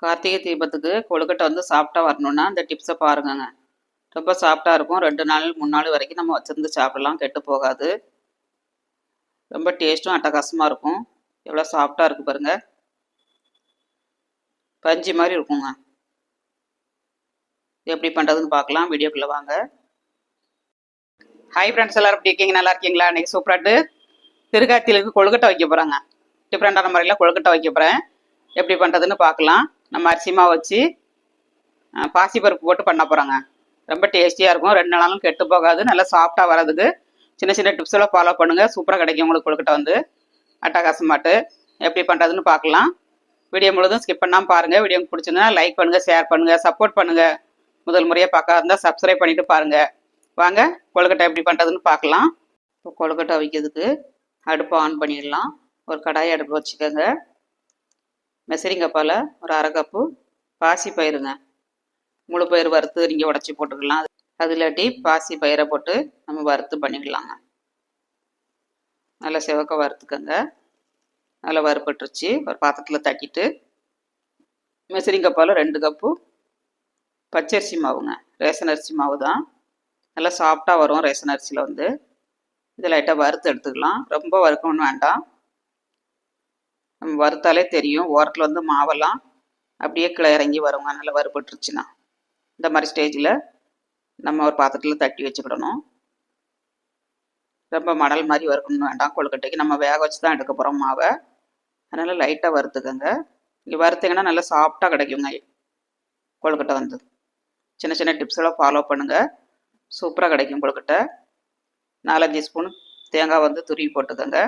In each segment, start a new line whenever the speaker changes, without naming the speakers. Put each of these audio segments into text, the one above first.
கார்த்திகை தீபத்துக்கு கொழுக்கட்டை வந்து சாப்பிட்டா வரணுன்னா இந்த டிப்ஸை பாருங்கங்க. ரொம்ப சாஃப்டாக இருக்கும். 2 நாள் 3 நாள் வரைக்கும் நம்ம வச்சுருந்து சாப்பிடலாம், கெட்டு போகாது. ரொம்ப டேஸ்ட்டும் அட்டகாசமாக இருக்கும். எவ்வளோ சாஃப்டாக இருக்குது பாருங்க, பஞ்சு மாதிரி இருக்குங்க. எப்படி பண்ணுறதுன்னு பார்க்கலாம், வீடியோக்குள்ளே வாங்க. ஹாய் ஃப்ரெண்ட்ஸ், எல்லோரும் எப்படி இருக்கீங்க? நல்லா இருக்கீங்களா? இன்றைக்கி சூப்பராட்டு திருக்கார்த்திகளுக்கு கொழுக்கட்டை வைக்க போகிறேங்க. டிஃப்ரெண்டான முறையில் கொழுக்கட்டை வைக்க போகிறேன். எப்படி பண்ணுறதுன்னு பார்க்கலாம். நம்ம அரிசி மாவு வச்சு பாசிப்பருப்பு போட்டு பண்ண போகிறோங்க. ரொம்ப டேஸ்டியாக இருக்கும். 2 நாளும் கெட்டு போகாது. நல்லா சாஃப்டாக வரதுக்கு சின்ன சின்ன டிப்ஸ் எல்லாம் ஃபாலோ பண்ணுங்கள். சூப்பராக கிடைக்கும் உங்களுக்கு கொழுக்கட்டை வந்து அட்டகாசமாட்டு. எப்படி பண்ணுறதுன்னு பார்க்கலாம். வீடியோ முழுதும் ஸ்கிப் பண்ணாமல் பாருங்கள். வீடியோ பிடிச்சிருந்தா லைக் பண்ணுங்கள், ஷேர் பண்ணுங்கள், சப்போர்ட் பண்ணுங்கள். முதல் முறையாக பார்க்க இருந்தால் சப்ஸ்கிரைப் பண்ணிவிட்டு பாருங்கள். வாங்க கொழுக்கட்டை எப்படி பண்ணுறதுன்னு பார்க்கலாம். இப்போ கொழுக்கட்டை வைக்கிறதுக்கு அடுப்பை ஆன் பண்ணிடலாம். ஒரு கடாயை அடுப்பு வச்சுக்கோங்க. மெசரிங்கப்பால் ஒரு 1/2 கப்பு பாசி பயிருங்க. முழு பயிர் வறுத்து நீங்கள் உடச்சி போட்டுக்கலாம். அது இல்லாட்டி பாசி பயிரை போட்டு நம்ம வறுத்து பண்ணிக்கலாங்க. நல்லா சிவக்க வறுத்துக்கோங்க. நல்லா வறுப்பட்டுருச்சு. ஒரு பாத்திரத்தில் தட்டிட்டு மெசரிங்கப்பால் 2 கப்பு பச்சரிசி மாவுங்க. ரேஷன் அரிசி மாவு தான். நல்லா சாஃப்டாக வரும் ரேஷன் அரிசியில் வந்து. இது லைட்டாக வறுத்து எடுத்துக்கலாம். ரொம்ப வறுக்கணும்னு வேண்டாம். நம்ம வறுத்தாலே தெரியும், ஓரத்தில் வந்து மாவெல்லாம் அப்படியே கீழே இறங்கி வருங்க. நல்லா வறுபட்டுருச்சுன்னா இந்த மாதிரி ஸ்டேஜில் நம்ம ஒரு பாத்திரத்தில் தட்டி வச்சுக்கிடணும். ரொம்ப மணல் மாதிரி வறுக்கணும்னு வேண்டாம். கொழுக்கட்டைக்கு நம்ம வேக வச்சு தான் எடுக்க போகிறோம் மாவை. அதனால் லைட்டாக வறுத்துக்கோங்க. இங்கே வறுத்திங்கன்னா நல்லா சாஃப்டாக கிடைக்குங்க கொழுக்கட்டை வந்து. சின்ன சின்ன டிப்ஸ் எல்லாம் ஃபாலோ பண்ணுங்கள். சூப்பராக கிடைக்கும் கொழுக்கட்டை. 4-5 ஸ்பூன் தேங்காய் வந்து துருவி போட்டுக்கோங்க.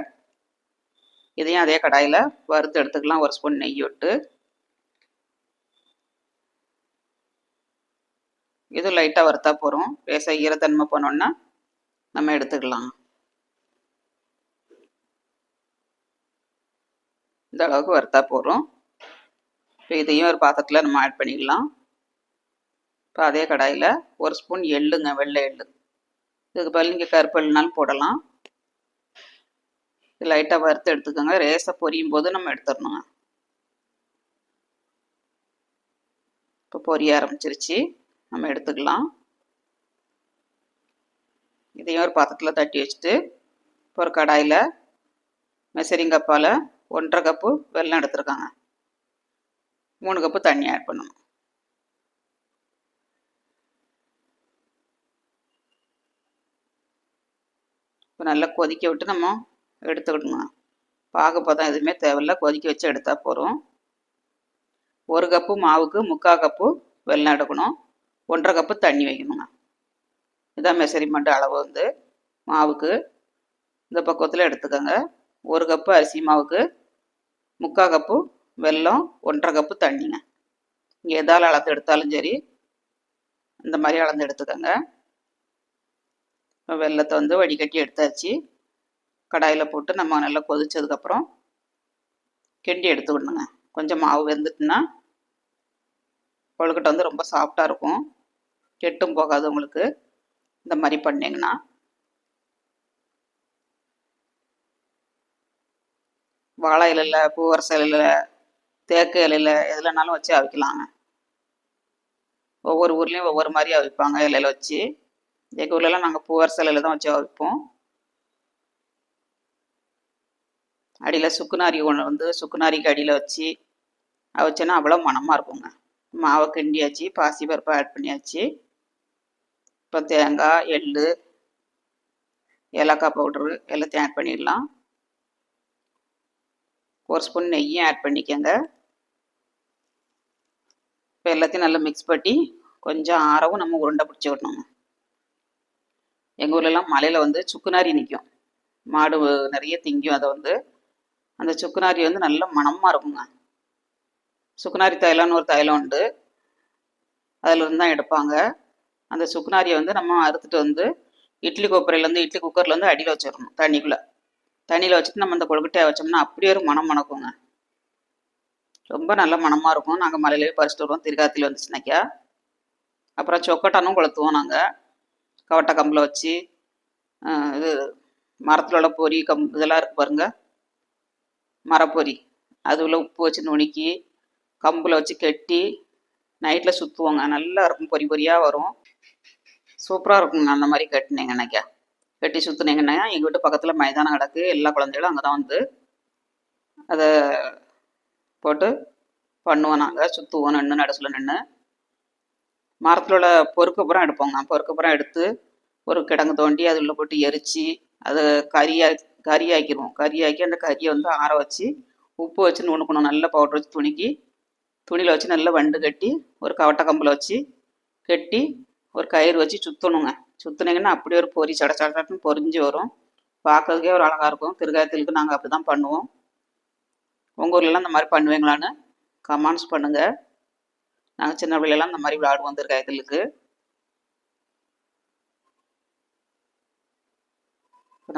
இதையும் அதே கடாயில் வறுத்து எடுத்துக்கலாம். 1 ஸ்பூன் நெய் விட்டு இது லைட்டாக வறுத்தா போகிறோம். லேசாக ஈரத்தன்மை போனோன்னா நம்ம எடுத்துக்கலாம். இந்த அளவுக்கு வறுத்தா போகிறோம். இப்போ இதையும் ஒரு பாத்திரத்தில் நம்ம ஆட் பண்ணிக்கலாம். இப்போ அதே கடாயில் 1 ஸ்பூன் எள்ளுங்க, வெள்ளை எள்ளு. இதுக்கு பதில் நீங்கள் கருப்பு எள்ளுனாலும் போடலாம். இது லைட்டாக வறுத்து எடுத்துக்கோங்க. ரேஸை பொரியும் போது நம்ம எடுத்துடணுங்க. இப்போ பொரிய ஆரம்பிச்சிருச்சு, நம்ம எடுத்துக்கலாம். இதையும் ஒரு பாத்திரத்தில் தட்டி வச்சுட்டு இப்போ ஒரு கடாயில் மெசரிங்கப்பால் 1.5 கப்பு வெல்லம் எடுத்துருக்காங்க. 3 கப்பு தண்ணி ஆட் பண்ணணும். இப்போ நல்லா கொதிக்க விட்டு நம்ம எடுத்துக்கிடணும். பாகுப்பதம் எதுவுமே தேவையில்லை, கொதிக்க வச்சு எடுத்தால் போகிறோம். 1 கப்பு மாவுக்கு 3/4 கப்பு வெல்லம் எடுக்கணும். 1.5 கப்பு தண்ணி வைக்கணுங்க. இதான் மெஷர்மெண்ட் அளவு வந்து மாவுக்கு. இந்த பக்குவத்தில் எடுத்துக்கோங்க. 1 கப்பு அரிசி மாவுக்கு 3/4 கப்பு வெல்லம், 1.5 கப்பு தண்ணிங்க. இங்கே எதால் அளந்து எடுத்தாலும் சரி, இந்த மாதிரி அளந்து எடுத்துக்கோங்க. வெல்லத்தை வந்து வடிகட்டி எடுத்தாச்சு. கடாயில் போட்டு நம்ம நல்லா கொதிச்சதுக்கப்புறம் கிண்டி எடுத்துக்கணுங்க. கொஞ்சம் மாவு வெந்துட்டுன்னா கொழுக்கட்டை வந்து ரொம்ப சாஃப்டாக இருக்கும், கெட்டும் போகாது உங்களுக்கு. இந்த மாதிரி பண்ணிங்கன்னா வாழை இலையில், பூவரச இலையில், தேக்கு இலையில் எதுலனாலும் வச்சு அவிக்கலாங்க. ஒவ்வொரு ஊர்லேயும் ஒவ்வொரு மாதிரி அவிப்பாங்க இலையில் வச்சு. எங்கள் ஊர்லலாம் நாங்கள் பூவரச இலையில் தான் வச்சு அவிப்போம். அடியில் சுக்குநாரி ஒன்று வந்து சுக்குநாரிக்கு அடியில் வச்சு அவிச்சோன்னா அவ்வளோ மணமாக இருக்குங்க. மாவை கிண்டியாச்சு, பாசி பருப்பை ஆட் பண்ணியாச்சு. இப்போ தேங்காய், எள், ஏலக்காய் பவுட்ரு எல்லாத்தையும் ஆட் பண்ணிடலாம். 1 ஸ்பூன் நெய்யும் ஆட் பண்ணிக்கோங்க. இப்போ எல்லாத்தையும் நல்லா மிக்ஸ் பண்ணி கொஞ்சம் ஆறவும் நம்ம உருண்டை பிடிச்சி விடணுங்க. எங்கள் ஊர்லலாம் மலையில் வந்து சுக்குநாரி நிற்கும். மாடு நிறைய திங்கும். அதை வந்து அந்த சுக்குநாரி வந்து நல்ல மணமாக இருக்குங்க. சுக்குநாரி தைலம்னு ஒரு தைலம் உண்டு, அதிலிருந்து தான் எடுப்பாங்க. அந்த சுக்குநாரியை வந்து நம்ம அறுத்துட்டு வந்து இட்லி கொப்பரையிலேருந்து இட்லி குக்கர்லேருந்து அடியில் வச்சிடணும். தண்ணியில் வச்சுட்டு நம்ம அந்த கொழுக்கட்டையை வச்சோம்னா அப்படியே ஒரு மணம் மணக்குங்க. ரொம்ப நல்ல மணமாக இருக்கும். நாங்கள் மலையிலேயே பறிச்சுட்டு வருவோம் திருக்காத்தியில் வந்துச்சுனாக்கா. அப்புறம் சொக்கட்டானும் கொளுத்துவோம் நாங்கள். கவட்டை கம்பில் வச்சு இது மரத்தில் உள்ள பொறி இதெல்லாம் இருக்குது பாருங்க, மரப்பொறி. அது உள்ள உப்பு வச்சு நுணுக்கி கம்பில் வச்சு கட்டி நைட்டில் சுற்றுவோங்க. நல்லா இருக்கும், பொறி பொரியாக வரும், சூப்பராக இருக்குங்க. அந்த மாதிரி கட்டினீங்கன்னாக்கா, கட்டி சுற்றுனீங்கன்னா எங்கள் வீட்டு பக்கத்தில் மைதானம் கிடக்கு. எல்லா குழந்தைகளும் அங்கே தான் வந்து அதை போட்டு பண்ணுவோம். நாங்கள் சுற்றுவோம், நின்று நடுசில் நின்று மரத்தில் உள்ள பொறுக்கப்புறம் எடுப்போங்க. பொறுக்கப்புறம் எடுத்து ஒரு கிடங்கு தோண்டி அதில் போட்டு எரித்து அதை கறியாக்கிடுவோம். கறியாக்கி அந்த கறியை வந்து ஆற வச்சு உப்பு வச்சு நுணுக்கணும். நல்ல பவுட்ரு வச்சு துணியில் வச்சு நல்லா வண்டு கட்டி ஒரு கவட்டை கம்பில் வச்சு கட்டி ஒரு கயிறு வச்சு சுற்றணுங்க. சுற்றுனீங்கன்னா அப்படியே ஒரு பொறி சட சடன்னு பொரிஞ்சு வரும். பார்க்கறதுக்கே ஒரு அழகாக இருக்கும். திருக்காயத்திலுக்கு நாங்கள் அப்படி தான் பண்ணுவோம். உங்கள் ஊர்லலாம் இந்த மாதிரி பண்ணுவீங்களான்னு கமெண்ட்ஸ் பண்ணுங்கள். நாங்கள் சின்ன பிள்ளைலாம் இந்த மாதிரி விளையாடுவோம் திருக்காயத்திலுக்கு.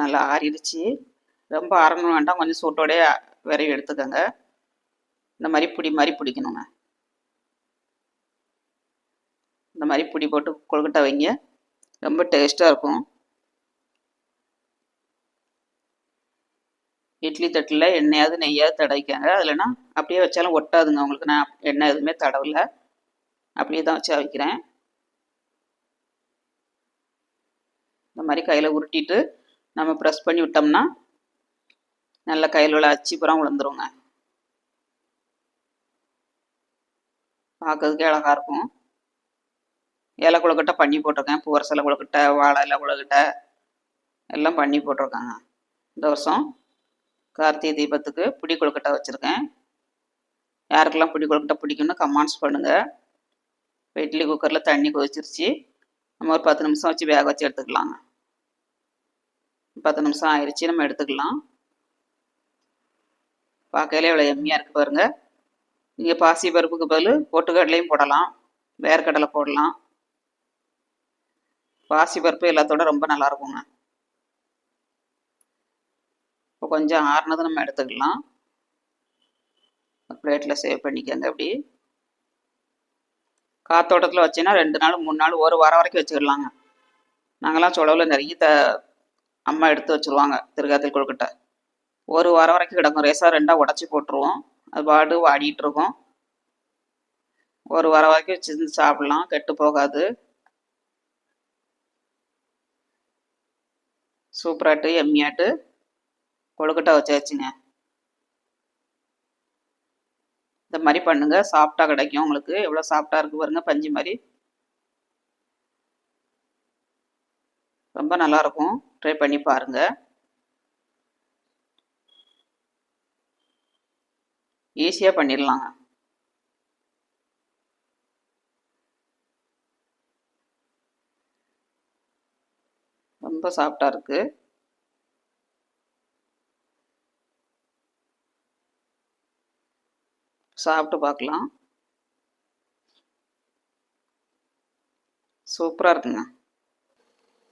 நல்லா ஆறிடுச்சு. ரொம்ப ஆறணும் வேண்டாம், கொஞ்சம் சூட்டோடைய விரைவி எடுத்துக்கோங்க. இந்த மாதிரி பிடி மாதிரி பிடிக்கணுங்க. இந்த மாதிரி பிடி போட்டு கொழுக்கட்டை வைங்க, ரொம்ப டேஸ்ட்டாக இருக்கும். இட்லி தட்டில் எண்ணெயாவது நெய்யாவது தடவிக்காங்க. இல்லைன்னா அப்படியே வச்சாலும் ஒட்டாதுங்க. உங்களுக்கு நான் எண்ணெய் எதுவுமே தடவலை, அப்படியே தான் வச்சு வைக்கிறேன். இந்த மாதிரி கையில் உருட்டிட்டு நம்ம ப்ரெஸ் பண்ணி விட்டோம்னா நல்ல கையில் உள்ள அச்சு புறம் விழுந்துருங்க. பார்க்கறதுக்கே அழகாக இருக்கும். இலை கொழுக்கட்டை பண்ணி போட்டிருக்கேன். பூவரசலை கொழுக்கட்டை, வாழை இலை கொழுக்கட்டை எல்லாம் பண்ணி போட்டிருக்காங்க. இந்த வருஷம் கார்த்திகை தீபத்துக்கு பிடி கொழுக்கட்டை வச்சுருக்கேன். யாருக்கெல்லாம் பிடி கொழுக்கட்டை பிடிக்கும்னு கமெண்ட்ஸ் பண்ணுங்கள். இட்லி குக்கரில் தண்ணி கொதிச்சிருச்சு. நம்ம ஒரு 10 நிமிஷம் வச்சு வேக வச்சு எடுத்துக்கலாங்க. 10 நிமிஷம் ஆயிடுச்சு, நம்ம எடுத்துக்கலாம். பார்க்கையிலே இவ்வளோ எம்மியாக இருக்குது பாருங்கள். நீங்கள் பாசி பருப்புக்கு பதில் பொட்டுக்கடலையும் போடலாம், வேர்க்கடலை போடலாம். பாசி பருப்பு எல்லாத்தோட ரொம்ப நல்லா இருக்குங்க. இப்போ கொஞ்சம் ஆறுனது நம்ம எடுத்துக்கலாம். பிளேட்டில் சேவ் பண்ணிக்கோங்க. அப்படி காத்தோட்டத்தில் வச்சீங்கன்னா 2 நாள் 3 நாள் 1 வாரம் வரைக்கும் வச்சுக்கிடலாங்க. நாங்களாம் சொலவில் நிறைய அம்மா எடுத்து வச்சுருவாங்க திருக்காத்தில் கொழுக்கட்டை. 1 வாரம் வரைக்கும் கிடக்கும். ரேசாக 2ஆக உடச்சி போட்டுருவோம். அது பாடு வாடிட்டு இருக்கும். 1 வாரம் வரைக்கும் வச்சு சாப்பிட்லாம், கெட்டு போகாது. சூப்பராட்டு எம்மியாட்டு கொழுக்கட்டை வச்சாச்சுங்க. இந்த மாதிரி பண்ணுங்க, சாஃப்டாக கிடைக்கும் உங்களுக்கு. எவ்வளோ சாஃப்டாக இருக்குது பாருங்க, பஞ்சு மாதிரி. ரொம்ப நல்லாயிருக்கும், ட்ரை பண்ணி பாருங்கள். ஈஸியாக பண்ணிடலாங்க. ரொம்ப சாஃப்டாக இருக்குது. சாப்பிட்டு பார்க்கலாம். சூப்பராக இருக்குங்க.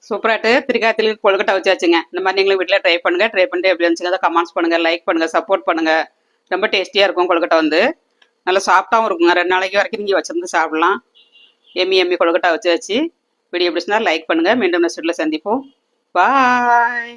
சூப்பராட்டு திருக்காயத்தில் கொழுக்கட்டை வச்சாச்சுங்க. இந்த மாதிரி நீங்களும் வீட்டில் ட்ரை பண்ணுங்கள். ட்ரை பண்ணிட்டு எப்படி இருந்துச்சுங்க அதை கமெண்ட்ஸ் பண்ணுங்கள், லைக் பண்ணுங்கள், சப்போர்ட் பண்ணுங்கள். ரொம்ப டேஸ்டியாக இருக்கும் கொழுக்கட்டை வந்து. நல்லா சாஃப்டாகவும் இருக்குங்க. 2 நாளைக்கு வரைக்கும் நீங்கள் வச்சுருந்து சாப்பிடலாம். எம்மி கொழுக்கட்டை வச்சாச்சு. வீடியோ பிடிச்சிருந்தா லைக் பண்ணுங்கள். மீண்டும் நெக்ஸ்ட் வீடியோவில் சந்திப்போம். பாய்.